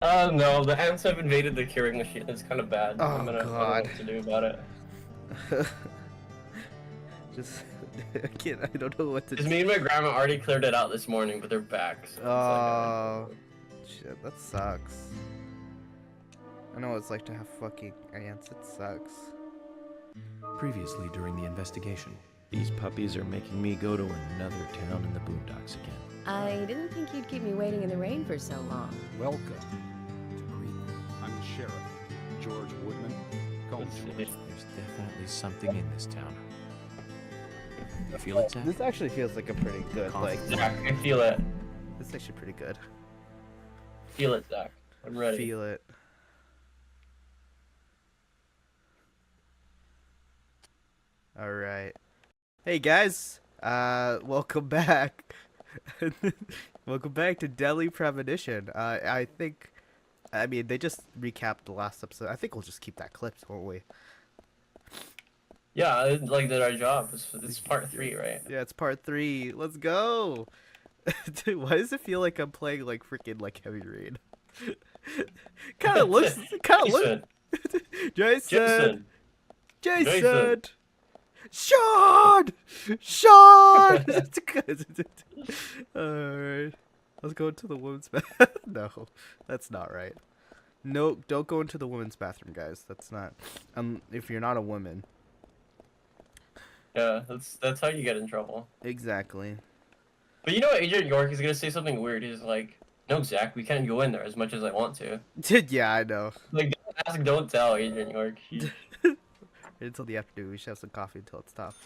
No, the ants have invaded the curing machine. It's kind of bad. Oh I don't know God. what to do about it. Just I can't. I don't know what to. Because me and my grandma already cleared it out this morning, but they're back. So it's like, Oh, shit. That sucks. I know what it's like to have fucking ants. It sucks. Previously during the investigation, these puppies are making me go to another town in the boondocks again. I didn't think you'd keep me waiting in the rain for so long. Welcome to Greenwood. I'm the sheriff, George Woodman. Call me George. There's definitely something in this town. You feel it, Zach? This actually feels like a pretty good, like. Zach, I feel it. This is actually pretty good. Feel it, Zach. I'm ready. Feel it. All right. Hey guys. Welcome back. Welcome back to Delhi Premonition. I mean, they just recapped the last episode. I think we'll just keep that clip, won't we? Yeah, I like did our job. It's part 3, right? Yeah, it's part 3. Let's go. Dude, why does it feel like I'm playing like freaking like Heavy Rain? Kind of looks. Jason. Jason. Sean! Sean! Alright. Let's go into the women's bathroom. No, that's not right. No, don't go into the women's bathroom, guys. That's not. If you're not a woman. Yeah, that's how you get in trouble. Exactly. But you know what, Agent York is gonna say something weird. He's like, "No, Zach, we can't go in there as much as I want to." Yeah, I know. Like, don't ask, don't tell, Agent York. Until the afternoon, we should have some coffee until it stops.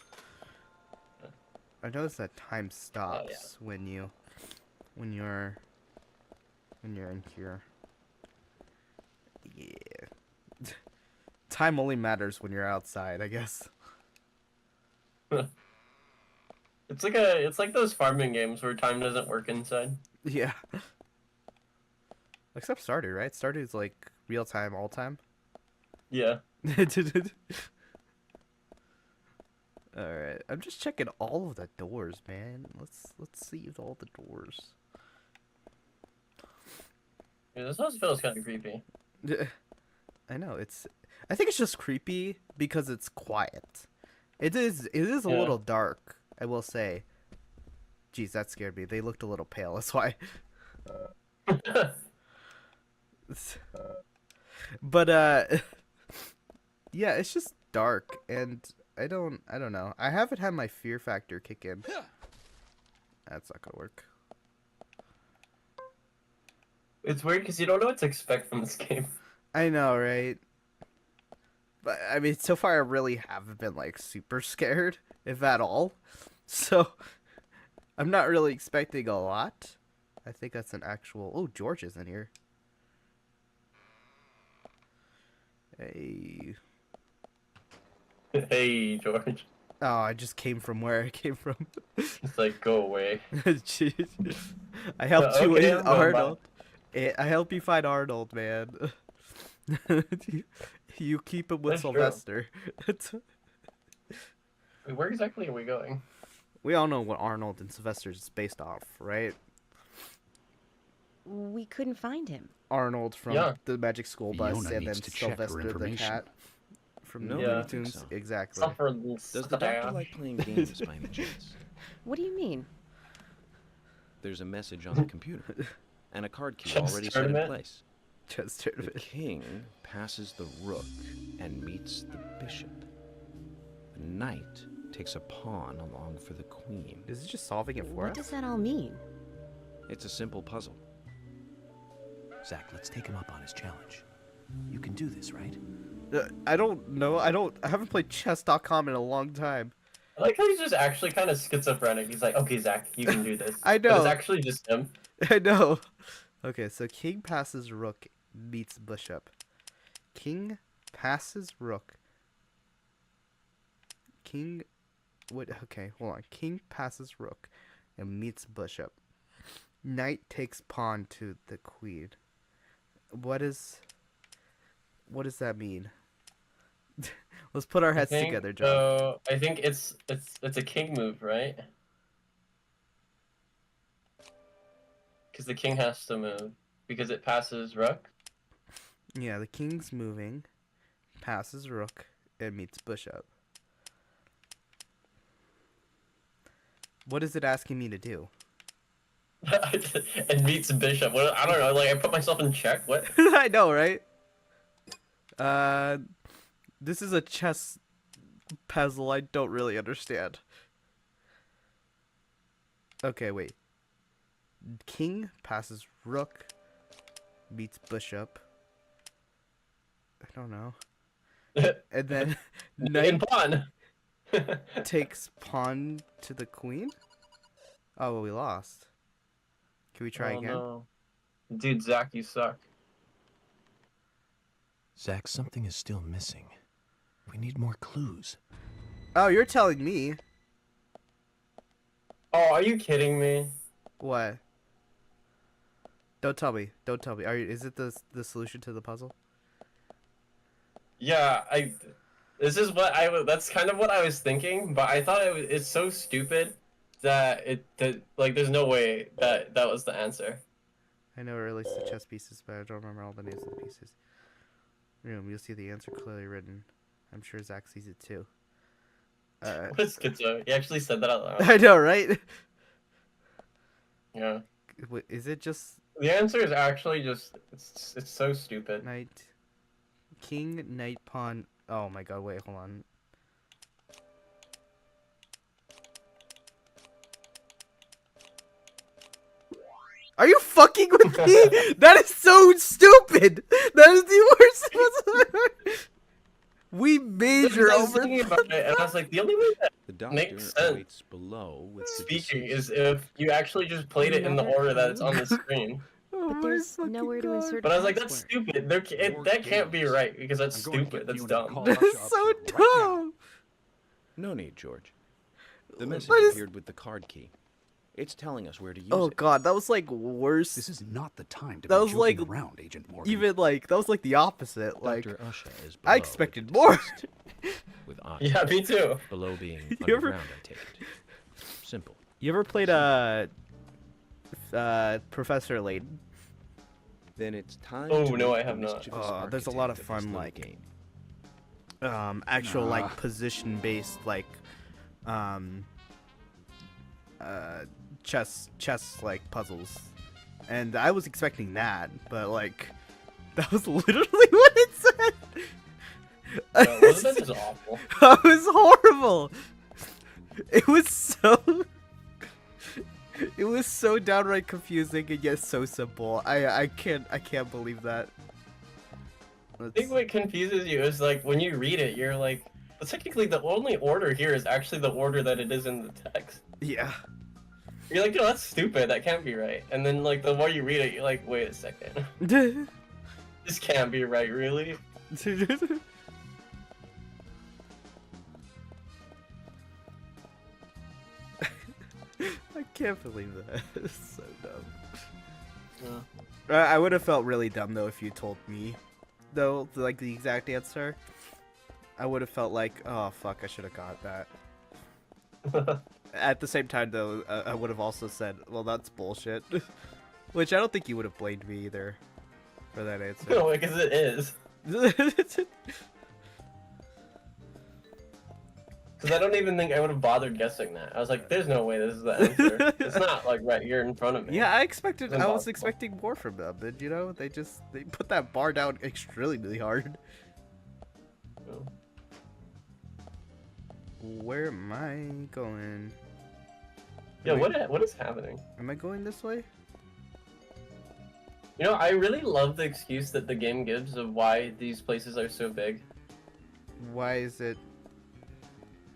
I noticed that time stops when you're in here. Yeah. Time only matters when you're outside, I guess. It's like those farming games where time doesn't work inside. Yeah. Except Stardew, right? Stardew's like real time, all time. Yeah. Alright, I'm just checking all of the doors, man. Let's see all the doors. Yeah, this house feels kind of creepy. I know, I think it's just creepy because it's quiet. It is a little dark, I will say. Jeez, that scared me. They looked a little pale, that's why. But yeah, it's just dark, and I don't know. I haven't had my fear factor kick in. That's not gonna work. It's weird because you don't know what to expect from this game. I know, right? But I mean, so far I really haven't been like super scared, if at all. So I'm not really expecting a lot. I think that's an actual. Oh, George is in here. Hey. Hey, George. Oh, I just came from where I came from. It's like, go away. Jeez. I helped you Okay, with Arnold. I helped you find Arnold, man. You keep him with That's Sylvester. Wait, where exactly are we going? We all know what Arnold and Sylvester is based off, right? We couldn't find him. Arnold from the Magic School Bus, Fiona and then needs to check her Sylvester the information. cat from No, the I Looney don't think Tunes. so. Exactly. Does the doctor like playing games by any chance? What do you mean? There's a message on the computer, and a card key Chess already set in tournament? place. Just The tournament. king passes the rook and meets the bishop. The knight takes a pawn along for the queen. Is it just solving it for What us? does that all mean? It's a simple puzzle. Zach, let's take him up on his challenge. You can do this, right? I don't know. I haven't played chess.com in a long time. I like how he's just actually kind of schizophrenic. He's like, okay, Zach, you can do this. I But know. it's actually just him. I know. Okay, so king passes rook meets bishop. King passes rook. King. What? Okay, hold on. King passes rook and meets bishop. Knight takes pawn to the queen. What does that mean? Let's put our heads together, John. So I think it's a king move, right? Because the king has to move. because it passes rook. Yeah, the king's moving, passes rook, and meets bishop. What is it asking me to do? And meets bishop. What? I don't know. Like I put myself in check. What? I know, right? This is a chess puzzle I don't really understand. Okay, wait. King passes rook, meets bishop. I don't know. And then And knight pawn. takes pawn to the queen? Oh, well, we lost. Can we try Oh, again? no. Dude, Zach, you suck. Zach, something is still missing. We need more clues. Oh, you're telling me. Oh, are you kidding me? What? Don't tell me. Don't tell me. Is it the solution to the puzzle? Yeah, This is what That's kind of what I was thinking, but I thought it's so stupid that like there's no way that was the answer. I know it relates to chess pieces, but I don't remember all the names of the pieces. You'll see the answer clearly written. I'm sure Zach sees it too. What is schizo? He actually said that out loud. I know, right? Yeah. Wait, is it just The answer is actually just it's so stupid. knight, king, knight, pawn? Oh my god! Wait, hold on. Are you fucking with me? That is so stupid. That is the worst puzzle ever. We major I was over. thinking about it, and I was like, the only way that The doctor Makes sense. awaits below with the speaking deceased. is if you actually just played it in the Another order that it's on the clue? screen. Oh But my there's fucking nowhere to God. insert But I was like, that's password. stupid. That can't be right because that's I'm going to stupid. get That's you in a dumb. call. That's Russia up so here right now. dumb. No need, George. The message What is- appeared with the card key. It's telling us where to use Oh it. god, that was like worse. This is not the time to That be was joking like around, Agent Morgan. Even like that was like the opposite. Like Dr. Usha is I below expected with the more. deceased, with Otto. Yeah, me too. Below being You ever- underground, I take it. Simple. You ever played Professor Layton? Then it's time Oh, to no, meet I the have not. mischievous There's a lot of architect fun, this little like, game. Actual Nah. like position based like chess like puzzles. And I was expecting that, but like that was literally what it said. Wasn't that just awful? That was horrible. It was so downright confusing and yet so simple. I can't believe that. I think what confuses you is like when you read it, you're like, well, technically the only order here is actually the order that it is in the text. Yeah. You're like, no, that's stupid. That can't be right. And then like the more you read it, you're like, wait a second, this can't be right, really. I can't believe that. It's so dumb. Yeah. I would have felt really dumb though if you told me, though, like the exact answer. I would have felt like, oh fuck, I should have got that. At the same time, though, I would have also said, well, that's bullshit. Which I don't think you would have blamed me either for that answer. No, because it is. Because I don't even think I would have bothered guessing that. I was like, there's no way this is the answer. It's not like right here in front of me. Yeah, I It's was impossible. expecting more from them, and you know, they put that bar down extremely hard. No. Where am I going? Yeah, Am I- what is happening? Am I going this way? You know, I really love the excuse that the game gives of why these places are so big. Why is it?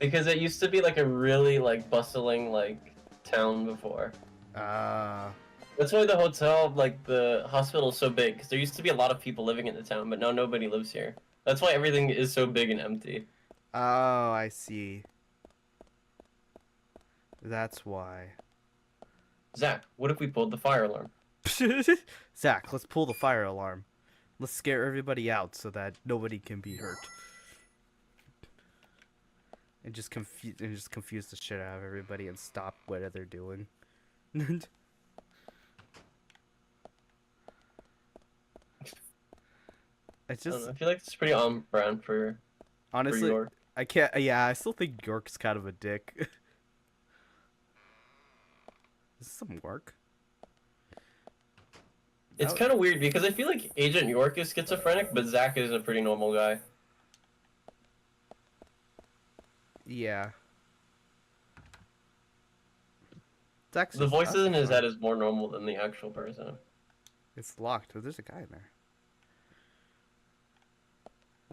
Because it used to be like a really like bustling like town before. That's why the hotel, like the hospital, is so big. Because there used to be a lot of people living in the town, but now nobody lives here. That's why everything is so big and empty. Oh, I see. That's why. Zach, what if we pulled the fire alarm? Zach, let's pull the fire alarm. Let's scare everybody out so that nobody can be hurt. And just confuse the shit out of everybody and stop whatever they're doing. It's I don't just know, I feel like it's pretty on brand for honestly, York. I can't. Yeah, I still think York's kind of a dick. Is this some work? It's Oh. kind of weird because I feel like Agent York is schizophrenic, but Zach is a pretty normal guy. Yeah. The voices in his head is more normal than the actual person. It's locked. Oh, there's a guy in there.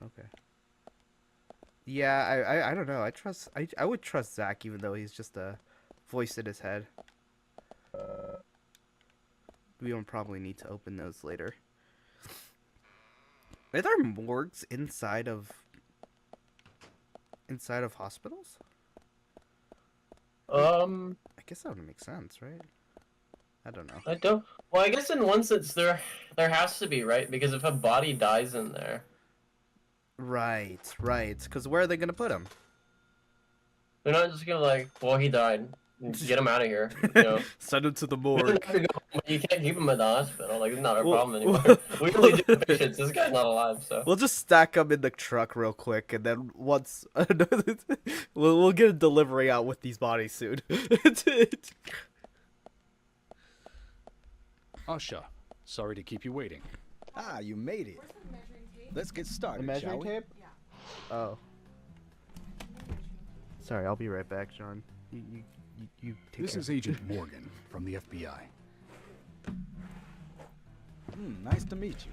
Okay. Yeah, I don't know. I would trust Zach even though he's just a voice in his head. We don't probably need to open those later. Are there morgues inside of hospitals? I guess that would make sense, right? I don't know. I don't. Well, I guess in one sense there has to be, right? Because if a body dies in there, Right. Because where are they gonna put him? they're not just gonna like, well, he died, get him out of here. You know, Send him to the you morgue. can't keep him at the hospital. Like, it's not our Well- problem anymore. We really do have patients. This guy's not alive, so. We'll just stack them in the truck real quick, and then once we'll get a delivery out with these bodies soon. Usha, sorry to keep you waiting. Ah, you made it. Let's get started, shall we? tape? Oh. Sorry, I'll be right back, John. You take This care. is Agent Morgan from the FBI. Nice to meet you.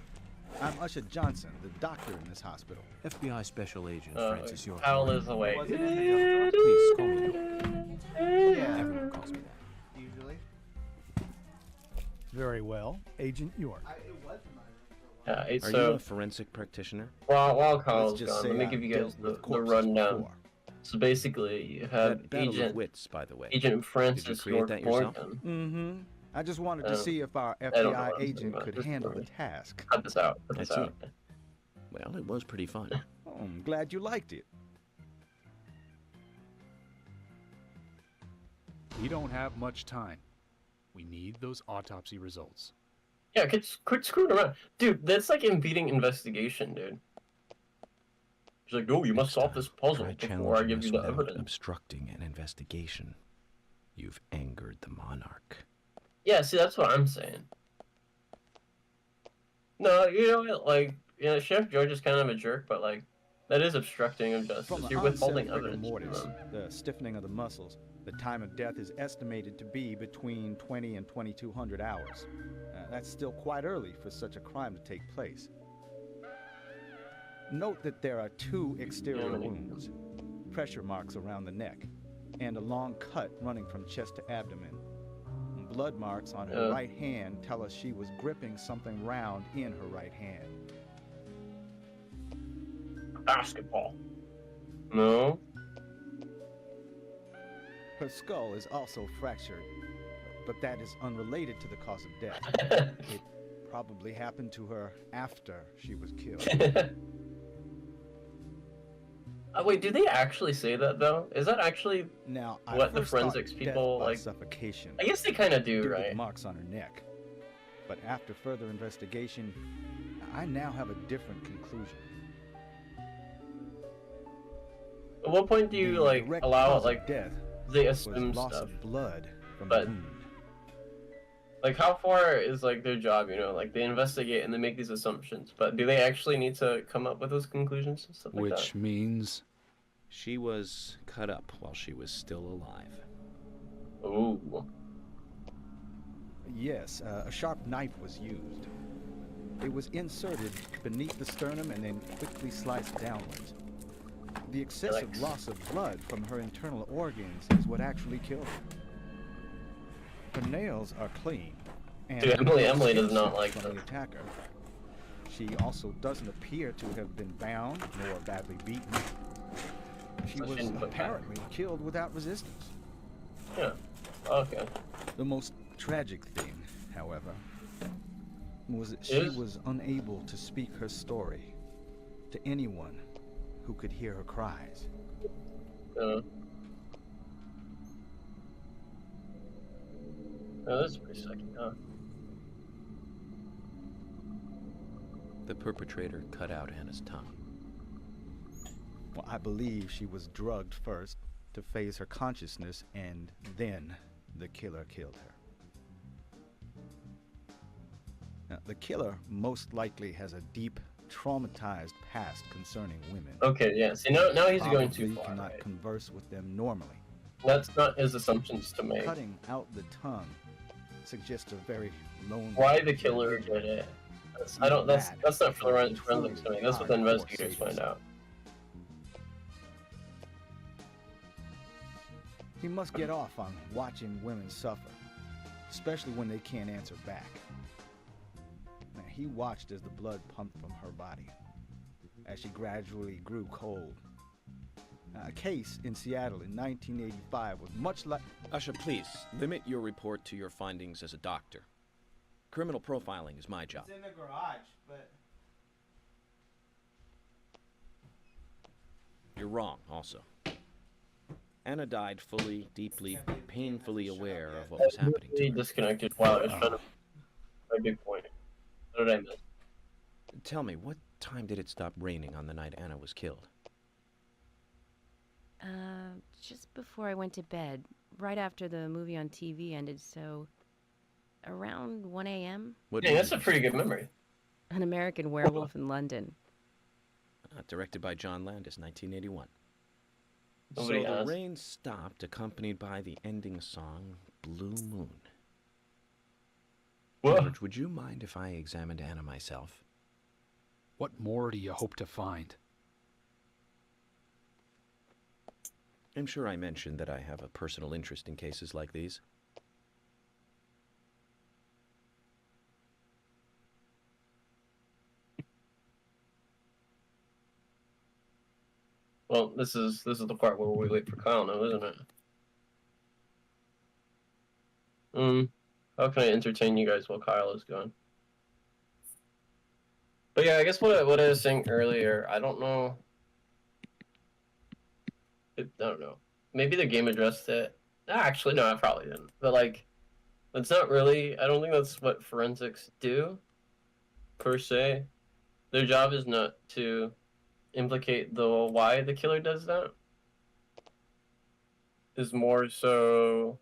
I'm Usha Johnson, the doctor in this hospital. FBI Special Agent Francis York. Powell is away. Please call me York. Yeah. Everyone calls me that. Usually. Very well, Agent York. Yeah, Are you so a forensic practitioner? while Carl's Let's just gone, say let me I've give you guys dealt with the corpses rundown. before. So basically, you have That battle of Agent wits, by the way. Francis create York that yourself? Morgan. I just wanted to see if our don't know FBI what I'm agent talking could about. handle the task. Cut this out. Cut I this see. out. Well, it was pretty fun. Oh, I'm glad you liked it. We don't have much time. We need those autopsy results. Yeah, quit screwing around, dude. That's like impeding investigation, dude. She's like, no, you must solve this puzzle Try before I challenging give us you the without evidence. obstructing an investigation. You've angered the monarch. Yeah, see, that's what I'm saying. No, you know, like, Chef George is kind of a jerk, but like, that is obstructing of justice. From the You're onset withholding of rigor evidence from mortis, them. the stiffening of the muscles, the time of death is estimated to be between 20 and 2200 hours. That's still quite early for such a crime to take place. Note that there are 2 exterior wounds, pressure marks around the neck, and a long cut running from chest to abdomen. Blood marks on her right hand tell us she was gripping something round in her right hand. Basketball. No. Her skull is also fractured, but that is unrelated to the cause of death. It probably happened to her after she was killed. Wait, do they actually say that though? Is that actually Now, I what the first thought forensics death people by like? suffocation. I guess they kind of due do, to right? the marks on her neck. But after further investigation, I now have a different conclusion. At what point do you The like direct allow cause of like death they was assume loss stuff? of blood from But- the wound. Like, how far is like their job? You know, like they investigate and they make these assumptions, but do they actually need to come up with those conclusions and stuff like Which means She was cut up while she was still alive. that? Ooh. Yes, a sharp knife was used. It was inserted beneath the sternum and then quickly sliced downwards. The excessive Yikes. loss of blood from her internal organs is what actually killed her. Her nails are clean. And Dude, Emily no does skin not chips like from them. the attacker. She also doesn't appear to have been bound nor badly beaten. She So she was didn't put back. apparently killed without resistance. Yeah. Okay. The most tragic thing, however, was that she Is? was unable to speak her story to anyone who could hear her cries. Oh, that's pretty sucky, huh? the perpetrator cut out Anna's tongue? Well, I believe she was drugged first to phase her consciousness, and then the killer killed her. Now, the killer most likely has a deep, traumatized past concerning women. Okay, yeah. See, now he's going too Probably far. cannot Right? converse with them normally. That's not his assumptions to make. Cutting out the tongue suggests a very lonely. Why the killer did it? That's not for the forensics to make. That's what the investigators find out. He must get off on watching women suffer, especially when they can't answer back. Now, he watched as the blood pumped from her body, as she gradually grew cold. Now, a case in Seattle in 1985 was much like... Usha, please, limit your report to your findings as a doctor. Criminal profiling is my job. It's in the garage, but... You're wrong, also. Anna died fully, deeply, painfully aware of what was happening to her. Disconnected while I was trying to... My big point. What did I miss? Tell me, what time did it stop raining on the night Anna was killed? Just before I went to bed, right after the movie on TV ended, so around 1 a.m. Yeah, that's a pretty good memory. An American Werewolf in London. Directed by John Landis, 1981. Nobody So the asked. rain stopped, accompanied by the ending song, Blue Moon. Whoa. George, would you mind if I examined Anna myself? What more do you hope to find? I'm sure I mentioned that I have a personal interest in cases like these. Well, this is the part where we wait for Kyle now, isn't it? How can I entertain you guys while Kyle is gone? But yeah, I guess what I was saying earlier, I don't know. I don't know. Maybe the game addressed it. Actually, no, I probably didn't. But like, that's not really. I don't think that's what forensics do, per se. Their job is not to implicate the why the killer does that. Is more so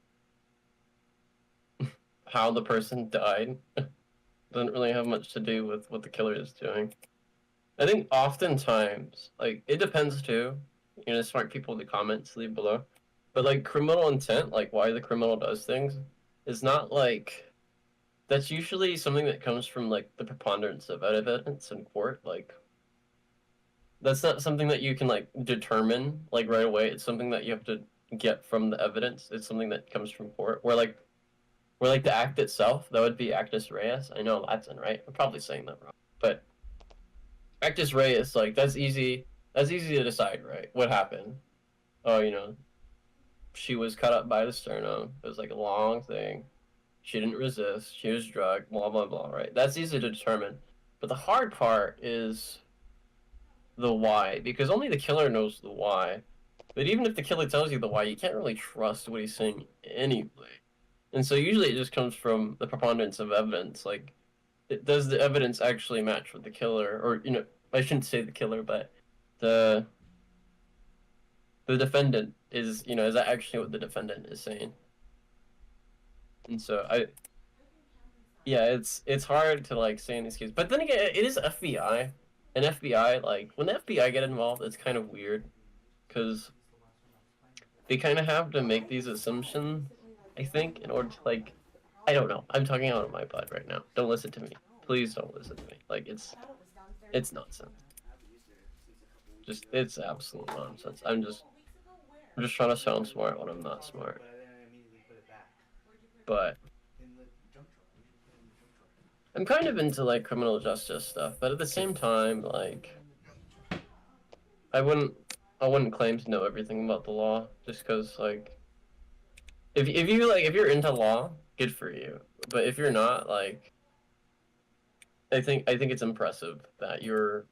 how the person died. Doesn't really have much to do with what the killer is doing. I think oftentimes, like, it depends too. You know, smart people in the comments leave below. But like criminal intent, like why the criminal does things, is not like, that's usually something that comes from like the preponderance of evidence in court. Like, that's not something that you can like determine like right away. It's something that you have to get from the evidence. It's something that comes from court. Where like the act itself, that would be actus reus. I know Latin, right? I'm probably saying that wrong. But actus reus, like that's easy to decide, right? What happened? Oh, you know, she was cut up by the sternum. It was like a long thing. She didn't resist. She was drugged, blah, blah, blah, right? That's easy to determine. But the hard part is the why, because only the killer knows the why. But even if the killer tells you the why, you can't really trust what he's saying anyway. And so usually it just comes from the preponderance of evidence. Like, does the evidence actually match with the killer? Or, you know, I shouldn't say the killer, but the defendant is, you know, is that actually what the defendant is saying? And so it's hard to like say in these cases. But then again, it is FBI. And FBI, like, when the FBI get involved, it's kind of weird. Because they kind of have to make these assumptions, I think, in order to, like, I don't know. I'm talking out of my butt right now. Don't listen to me. Please don't listen to me. Like, it's nonsense. It's absolute nonsense. I'm just trying to sound smart when I'm not smart. But I'm kind of into like criminal justice stuff, but at the same time, like, I wouldn't claim to know everything about the law just because, like, if you're into law, good for you. But if you're not, like, I think it's impressive that you're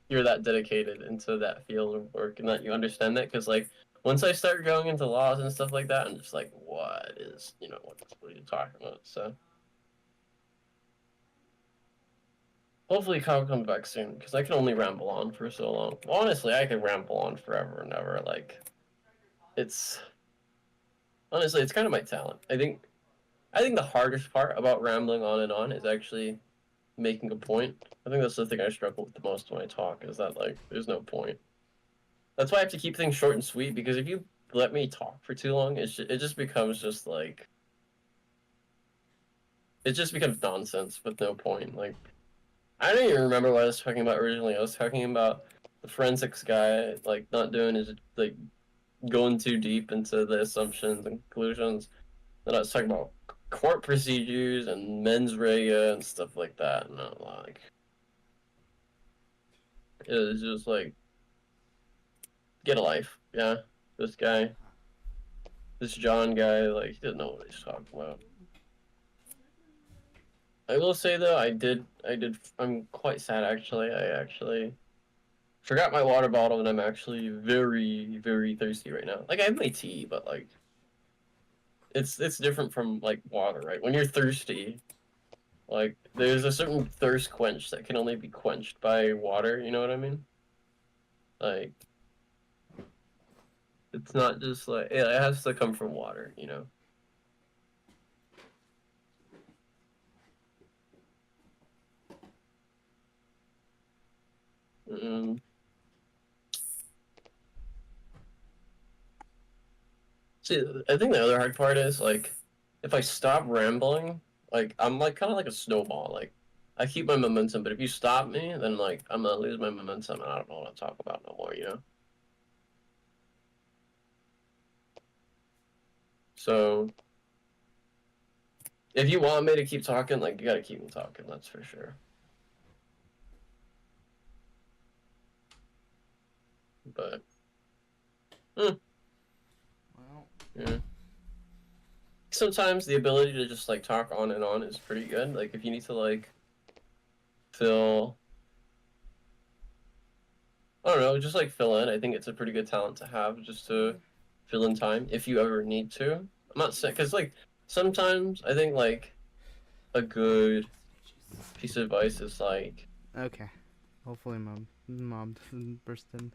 that dedicated into that field of work and that you understand that, because like once I start going into laws and stuff like that, I'm just like, what are you talking about? So Hopefully Kyle comes back soon, because I can only ramble on for so long. Well, honestly, I could ramble on forever and ever. Like, it's... Honestly, it's kind of my talent. I think the hardest part about rambling on and on is actually making a point. I think that's the thing I struggle with the most when I talk, is that, like, there's no point. That's why I have to keep things short and sweet, because if you let me talk for too long, it just becomes just, like... It just becomes nonsense with no point. Like, I don't even remember what I was talking about originally. I was talking about the forensics guy, like, not doing his, like, going too deep into the assumptions and conclusions. Then I was talking about court procedures and mens rea and stuff like that. And I'm like, it was just like, get a life. Yeah, this guy, this John guy, like, he didn't know what he's talking about. I will say though, I'm quite sad actually. I actually forgot my water bottle and I'm actually very, very thirsty right now. Like, I have my tea, but like, it's different from like water, right? When you're thirsty, like, there's a certain thirst quench that can only be quenched by water, you know what I mean? Like, it's not just like, it has to come from water, you know? See, I think the other hard part is, like, if I stop rambling, like, I'm, like, kind of like a snowball. Like, I keep my momentum, but if you stop me, then, like, I'm gonna lose my momentum and I don't know what to talk about no more, you know? So, if you want me to keep talking, like, you gotta keep me talking, that's for sure. But, well, yeah. Sometimes the ability to just, like, talk on and on is pretty good. Like, if you need to, like, fill... I don't know, just, like, fill in. I think it's a pretty good talent to have, just to fill in time, if you ever need to. I'm not saying... Because, like, sometimes I think, like, a good piece of advice is, like... Okay. Hopefully Mom doesn't burst in.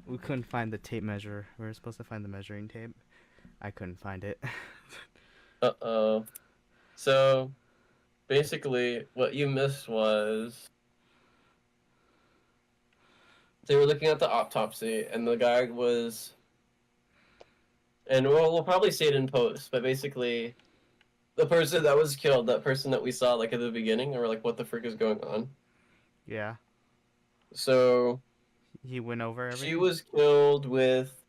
We couldn't find the tape measure. We were supposed to find the measuring tape. I couldn't find it. Uh-oh. So, basically, what you missed was... They were looking at the autopsy, and the guy was... And we'll probably see it in post, but basically, the person that was killed, that person that we saw, like, at the beginning, or like, what the frick is going on? Yeah. So... He went over everything? She was killed with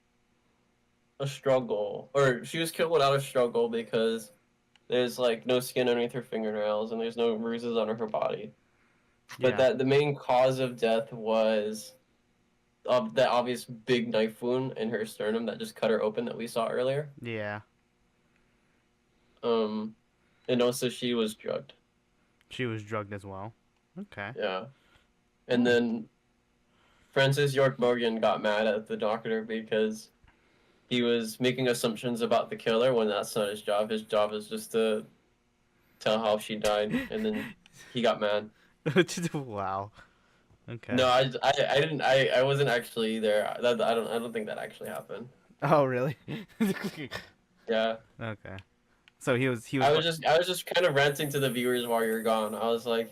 a struggle. Or, she was killed without a struggle because there's, like, no skin underneath her fingernails, and there's no bruises on her body. But Yeah. the main cause of death was... that obvious big knife wound in her sternum that just cut her open that we saw earlier. Yeah. And also she was drugged. She was drugged as well. Okay. Yeah. And then Francis York Morgan got mad at the doctor because he was making assumptions about the killer when that's not his job. His job is just to tell how she died, and then he got mad. Wow. Okay. No, I didn't. I wasn't actually there. I don't think that actually happened. Oh, really? Yeah. Okay. So he was. I was just kind of ranting to the viewers while you're gone. I was like,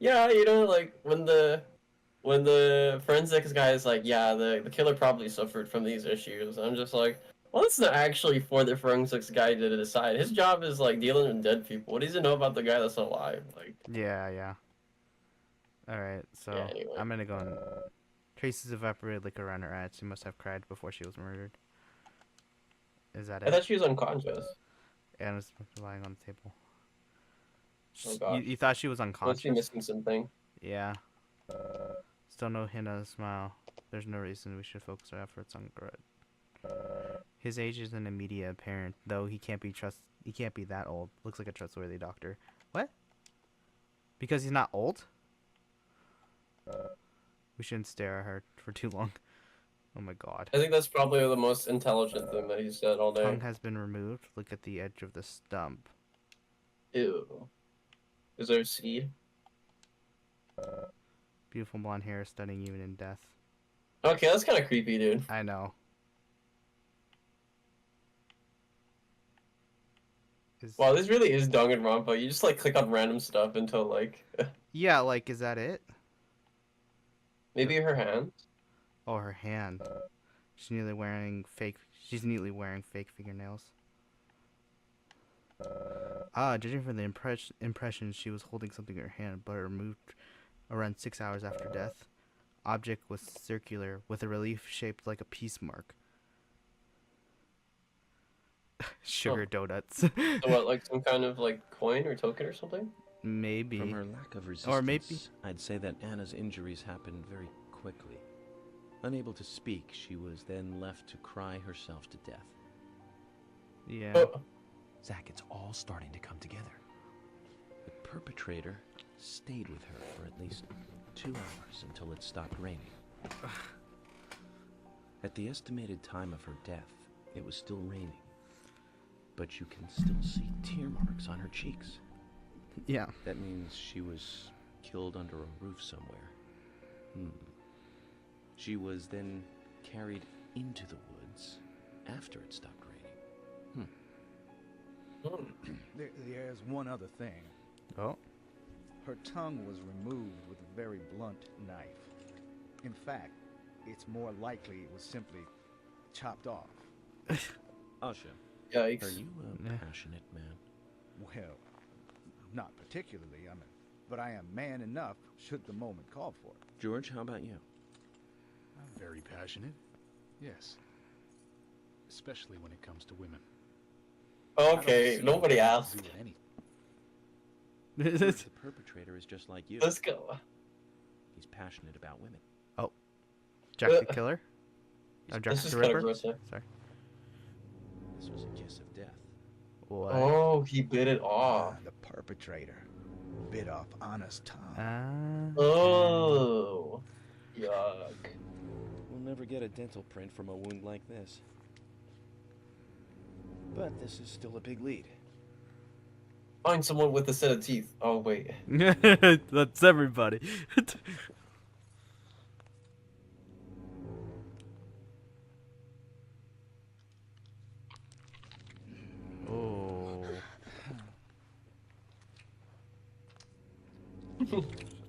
yeah, you know, like when the forensics guy is like, yeah, the killer probably suffered from these issues. I'm just like, well, it's not actually for the forensics guy to decide. His job is like dealing with dead people. What does he know about the guy that's alive? Like. Yeah. All right. So Yeah, anyway. I'm gonna go and traces evaporated liquor around her eyes. She must have cried before she was murdered. Is that it? I thought she was unconscious. And was lying on the table. Oh god. You thought she was Was unconscious? she missing something? Yeah. Still no hint of a smile. There's no reason we should focus our efforts on Grud. His age isn't immediate apparent, though he can't be that old. Looks like a trustworthy doctor. What? Because he's not old? We shouldn't stare at her for too long. Oh my god. I think that's probably the most intelligent thing that he said all day. Tongue has been removed. Look at the edge of the stump. Ew. Is there a seed? Beautiful blonde hair, stunning even in death. Okay, that's kind of creepy, dude. I know. Wow, this really is Danganronpa. You just like click on random stuff until like. Yeah, like, is that it? Maybe her hand. Oh, her hand. She's neatly wearing fake fingernails. Judging from the impression, she was holding something in her hand, but removed around 6 hours after death. Object was circular, with a relief shaped like a peace mark. Sugar donuts. So what, like some kind of like coin or token or something? Maybe. From her lack of resistance, or maybe I'd say that Anna's injuries happened very quickly. Unable to speak, she was then left to cry herself to death. Yeah. Zach, it's all starting to come together. The perpetrator stayed with her for at least 2 hours until it stopped raining. At the estimated time of her death, it was still raining. But you can still see tear marks on her cheeks. Yeah. That means she was killed under a roof somewhere. She was then carried into the woods after it stopped raining. There's one other thing. Oh. Her tongue was removed with a very blunt knife. In fact, it's more likely it was simply chopped off. Asha, Yikes. are you a passionate man? Well, not particularly, but I am man enough should the moment call for it. George, how about you? I'm very passionate. Yes. Especially when it comes to women. Okay, nobody asked. The perpetrator is just like you. Let's go. He's passionate about women. Oh. Jack the Killer? Oh, Jack This the is kind Ripper? of gross. Sorry. This was a kiss of death. What? Oh, he bit it off. The perpetrator bit off Anna's tongue. Oh. Yuck. We'll never get a dental print from a wound like this. But this is still a big lead. Find someone with a set of teeth. Oh, wait. That's everybody. Oh.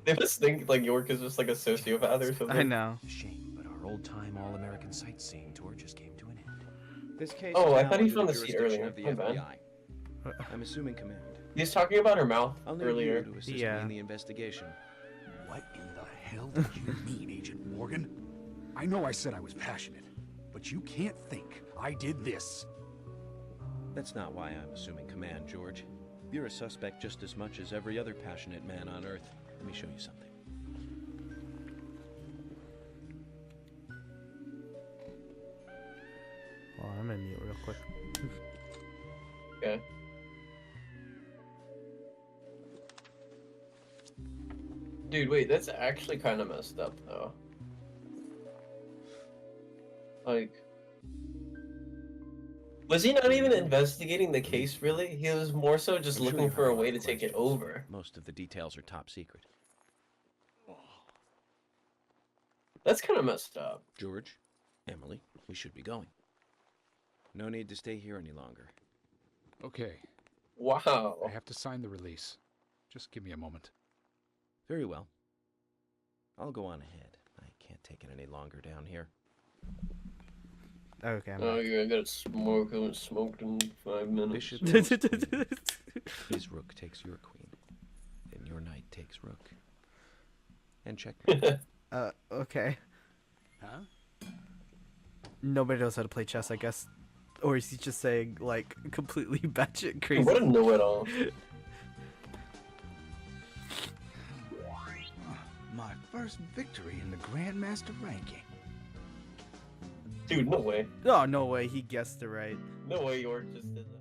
They must think like York is just like a sociopath or something. I know. Shame, but our old-time all-American sightseeing tour just came to an end. This case Oh, is I now thought he under found the the seat jurisdiction earlier. of the My bad. FBI. I'm assuming command. He was talking about her mouth I'll need earlier. you to assist me in the investigation. What in the hell did you mean, Agent Morgan? I know I said I was passionate, but you can't think I did this. That's not why I'm assuming command, George. You're a suspect just as much as every other passionate man on Earth. Let me show you something. Well, I'm gonna mute real quick. Okay. Dude, wait, that's actually kind of messed up, though. Like, was he not even investigating the case, really? He was more so just I'm sure looking you for have a a lot way of to take it questions. over. Most of the details are top secret. That's kind of messed up. George, Emily, we should be going. No need to stay here any longer. Okay, Wow. I have to sign the release. Just give me a moment. Very well. I'll go on ahead. I can't take it any longer down here. Okay, I'm Oh, back. yeah, I gotta smoke. I haven't smoked in 5 minutes. Bishop takes queen. His rook takes your queen. Then your knight takes rook. And checkmate. Okay. Huh? Nobody knows how to play chess, I guess. Or is he just saying, like, completely batshit crazy? What a know-it-all. My first victory in the Grandmaster ranking. Dude, no way. Oh, no way, he guessed it right. No way York just did that.